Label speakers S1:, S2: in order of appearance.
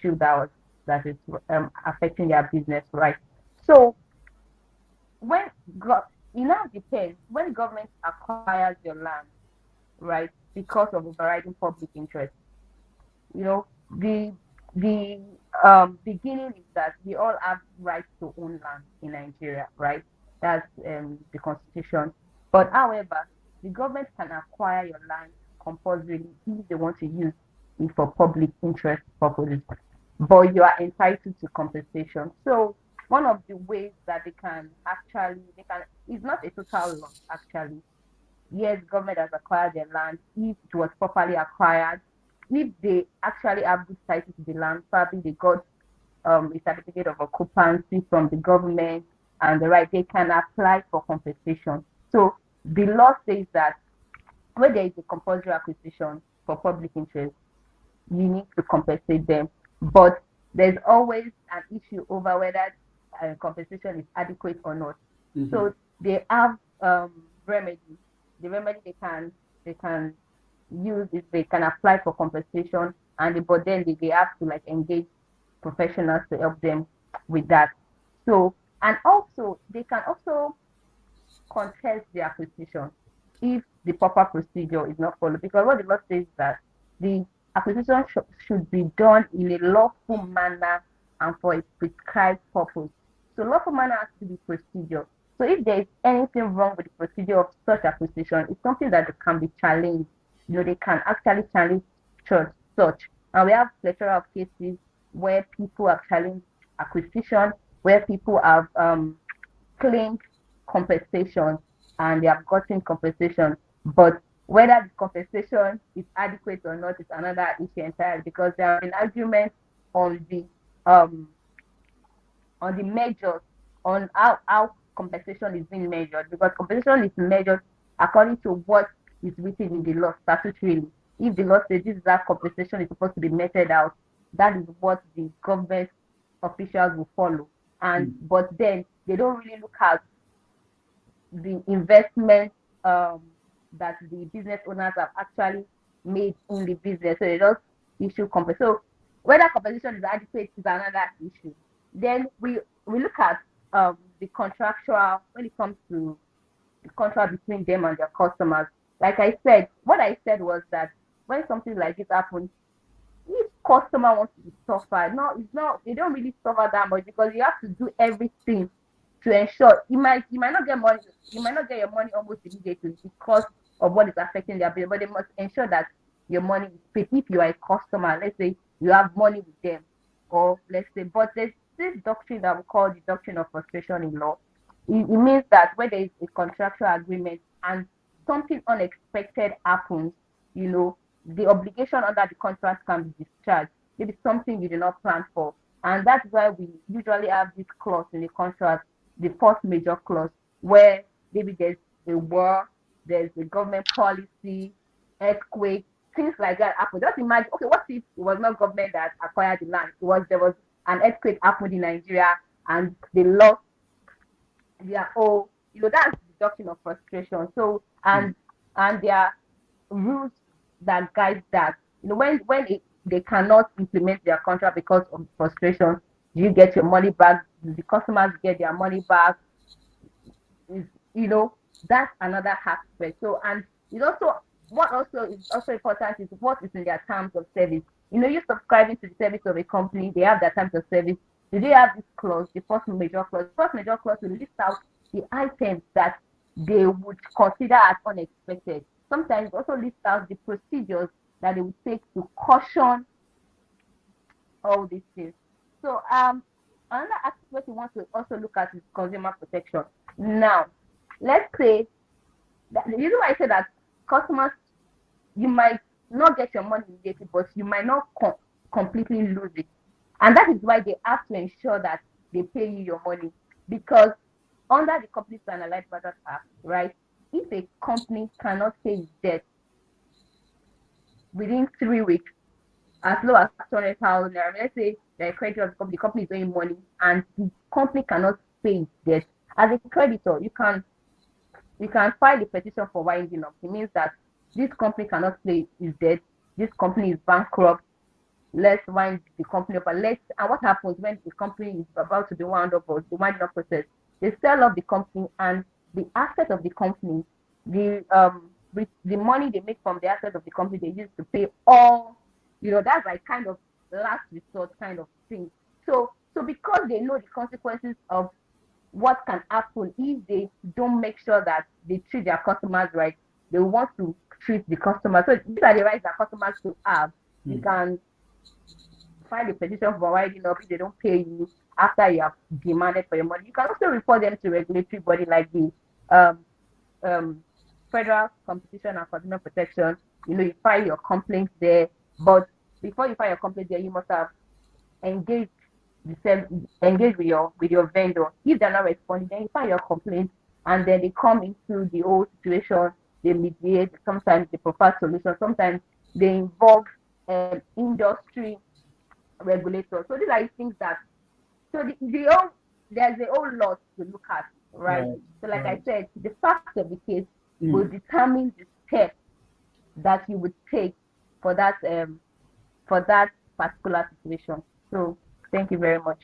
S1: issue that is affecting their business, right? So when go- it now depends when the government acquires your land, right, because of overriding public interest. You know, the the beginning is that we all have rights to own land in Nigeria, right? That's the constitution. But however, the government can acquire your land compulsorily if they want to use it for public interest purposes. But you are entitled to compensation. So one of the ways that they can it's not a total loss actually. Yes, government has acquired their land if it was properly acquired. If they actually have good title to the land, probably they got a certificate of occupancy from the government and the right, they can apply for compensation. So the law says that when there is a compulsory acquisition for public interest, you need to compensate them. But there's always an issue over whether compensation is adequate or not.
S2: Mm-hmm.
S1: So they have remedy. The remedy they can use is they can apply for compensation, but then they have to like engage professionals to help them with that. So and also they can also contest the acquisition if the proper procedure is not followed. Because what the law says is that the acquisition should be done in a lawful manner and for a prescribed purpose. So lawful manner has to be procedure. So if there is anything wrong with the procedure of such acquisition, it's something that can be challenged. They can actually challenge such. And we have plethora of cases where people have challenged acquisition, where people have claimed compensation and they have gotten compensation. But whether the compensation is adequate or not is another issue entirely because there have been arguments on um the measures on how compensation is being measured because compensation is measured according to what is written in the law statutorily. If the law says this is how compensation is supposed to be meted out, that is what the government officials will follow. And but then they don't really look at the investment that the business owners have actually made in the business. So they just issue compensation. So whether compensation is adequate is another issue. Then we look at the contractual when it comes to the contract between them and their customers. Like I said, what I said was that when something like this happens, if customer wants to suffer, no, it's not. They don't really suffer that much because you have to do everything to ensure you might not get money, you might not get your money almost immediately because of what is affecting their bill, but they must ensure that your money is paid. If you are a customer, let's say you have money with them, or let's say, but there's this doctrine that we call the doctrine of frustration in law. It means that when there is a contractual agreement and something unexpected happens, you know, the obligation under the contract can be discharged. Maybe something you did not plan for. And that's why we usually have this clause in the contract, the first major clause, where maybe there's a war, there's a government policy, earthquake, things like that happen. Just imagine, okay, what if it was not government that acquired the land? There was an earthquake happened in Nigeria and they lost their whole, that's the doctrine of frustration. So and there are rules that guide that. They cannot implement their contract because of frustration, do you get your money back? Do the customers get their money back? Is that's another aspect. So and it also what also is also important is what is in their terms of service. You're subscribing to the service of a company, they have their terms of service. Do they have this clause, the first major clause? The first major clause will list out the items that they would consider as unexpected. Sometimes also list out the procedures that they would take to caution all these things. So another aspect we want to also look at is consumer protection. Now, let's say that the reason why I say that customers, you might not get your money immediately, but you might not completely lose it. And that is why they have to ensure that they pay you your money. Because under the Companies and Allied Matters Act, right, if a company cannot pay its debt within 3 weeks, as low as 200,000 naira, let's say the creditor of the company is owing money and the company cannot pay its debt, as a creditor, you can file a petition for winding up. It means that this company cannot pay its debt, this company is bankrupt, let's wind the company up. And what happens when the company is about to be wound up or the winding up process? They sell off the company, and the asset of the company, the money they make from the asset of the company, they use to pay all. That's like kind of last resort kind of thing. So because they know the consequences of what can happen if they don't make sure that they treat their customers right, they want to treat the customers. So these are the rights that customers should have. You can file a petition for winding up if they don't pay you after you have demanded for your money. You can also report them to regulatory body like the um, um, Federal Competition and Consumer Protection. You file your complaints there, but before you file your complaint there, you must have engaged engage with your vendor. If they're not responding, then you file your complaint, and then they come into the whole situation. They mediate. Sometimes they provide solutions. Sometimes they involve industry regulators. So these are things that there's a whole lot to look at, right?
S2: Right,
S1: So like I
S2: right.
S1: said, the fact of the case will determine the step that you would take for that particular situation. So thank you very much.